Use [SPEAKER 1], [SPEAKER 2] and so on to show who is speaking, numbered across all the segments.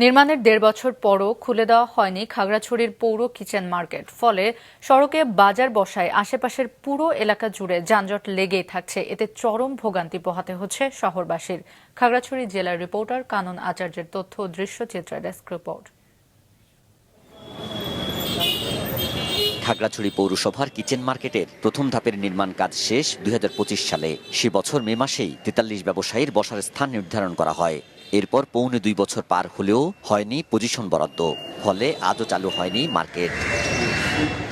[SPEAKER 1] নির্মাণের ১.৫ বছর পরও খুলে দেওয়া হয়নি খাগড়াছড়ির পৌর কিচেন মার্কেট। ফলে সড়কে বাজার বসায় আশেপাশের পুরো এলাকা জুড়ে যানজট লেগেই থাকছে। এতে চরম ভোগান্তি পোহাতে হচ্ছে শহরবাসীর। খাগড়াছড়ি জেলার রিপোর্টার কানন আচার্যের তথ্য ও দৃশ্যচিত্রে ডেস্ক রিপোর্ট।
[SPEAKER 2] খাগড়াছড়ি পৌরসভার কিচেন মার্কেটের প্রথম ধাপের নির্মাণ কাজ শেষ ২০২৫ সালে। সে বছর মে মাসেই ৪৩ ব্যবসায়ীর বসার স্থান নির্ধারণ করা হয়। এরপর পৌনে ২ বছর পার হলেও হয়নি পজিশন বরাদ্দ, ফলে আজও চালু হয়নি মার্কেট।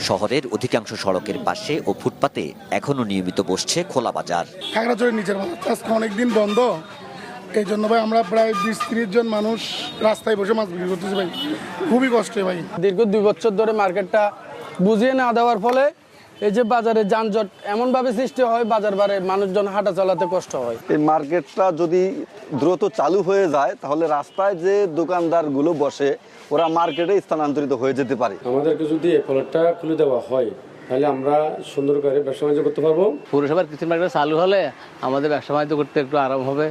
[SPEAKER 2] শহরের অধিকাংশ সড়কের পাশে ও ফুটপাতে এখনো নিয়মিত বসছে খোলা বাজার।
[SPEAKER 3] খাগড়াছড়ির নিচের বাজার আজকে অনেকদিন বন্ধ, এই জন্য ভাই আমরা প্রায় ২০-৩০ জন মানুষ রাস্তায় বসে মাছ বিক্রি করতেছি ভাই, খুবই কষ্টে ভাই।
[SPEAKER 4] দীর্ঘ ২ বছর ধরে মার্কেটটা বুঝিয়ে না দেওয়ার ফলে এই যে বাজারে যানজট এমনভাবে সৃষ্টি হয়, বাজার বারে মানুষজন হাঁটা চলাতে কষ্ট হয়।
[SPEAKER 5] এই মার্কেটটা যদি দ্রুত চালু হয়ে যায় তাহলে রাস্তায় যে দোকানদারগুলো বসে ওরা মার্কেটে স্থানান্তরিত হয়ে যেতে পারে।
[SPEAKER 6] আমাদেরকে যদি এই ফলকটা খুলে দেওয়া হয় তাহলে আমরা সুন্দর করে ব্যবসা বাণিজ্য করতে পারবো।
[SPEAKER 7] পৌরসভার কিচেন মার্কেট চালু হলে আমাদের ব্যবসা বাণিজ্য করতে একটু আরাম হবে।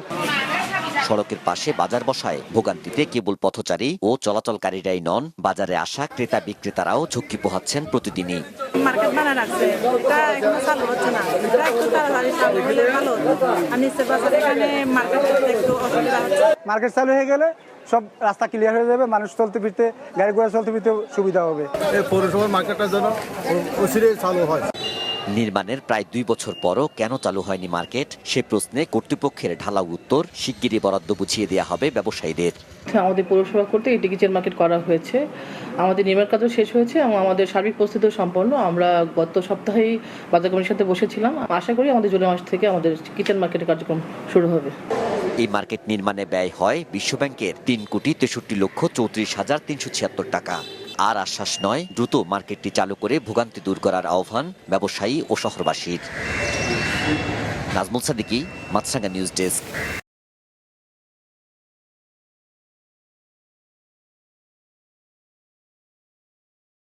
[SPEAKER 2] সড়কের পাশে বাজার বসায় ভোগান্তিতে কেবল পথচারী ও চলাচলকারীরাই নন, বাজারে আসা ক্রেতা বিক্রেতারাও ঝুঁকি পোহাচ্ছেন প্রতিদিনই।
[SPEAKER 8] মার্কেট বানায় রাখছে, এটা এখনো চালু হচ্ছে না, এটা একটু তাড়াতাড়ি চালু হলে ভালো হতো। আর নিচের বাজারে এখানে মার্কেট করতে একটু অসুবিধা হচ্ছে।
[SPEAKER 9] মার্কেট চালু হয়ে গেলে সব রাস্তা ক্লিয়ার হয়ে যাবে, মানুষ চলতে ফিরতে, গাড়ি ঘোড়া চলতে ফিরতে সুবিধা হবে।
[SPEAKER 3] এই পৌরসভার মার্কেটটা যেন অচিরেই চালু হয়।
[SPEAKER 2] নির্মাণের প্রায় ২ বছর পরও কেন চালু হয়নি মার্কেট, সে প্রশ্নে কর্তৃপক্ষের ঢালাও উত্তর, শিগগিরই বরাদ্দ বুঝিয়ে দেওয়া হবে ব্যবসায়ীদের।
[SPEAKER 10] আমাদের পৌরসভা করতে এটি কিচেন মার্কেট করা হয়েছে, আমাদের নির্মাণ কাজও শেষ হয়েছে এবং আমাদের সার্বিক প্রস্তুতিও সম্পন্ন। আমরা গত সপ্তাহেই বাজার কমিটির সাথে বসেছিলাম, আশা করি আমাদের জুলাই মাস থেকে আমাদের কিচেন মার্কেটের কার্যক্রম শুরু হবে।
[SPEAKER 2] এই মার্কেট নির্মাণে ব্যয় হয় বিশ্বব্যাংকের ৩,৬৩,৩৪,৩৭৬ টাকা। আর আশ্বাস নয়, দ্রুত মার্কেটটি চালু করে ভোগান্তি দূর করার আহ্বান ব্যবসায়ী ও শহরবাসীর। নাজমুল সাদিকি, মাছরাঙ্গা নিউজ ডেস্ক।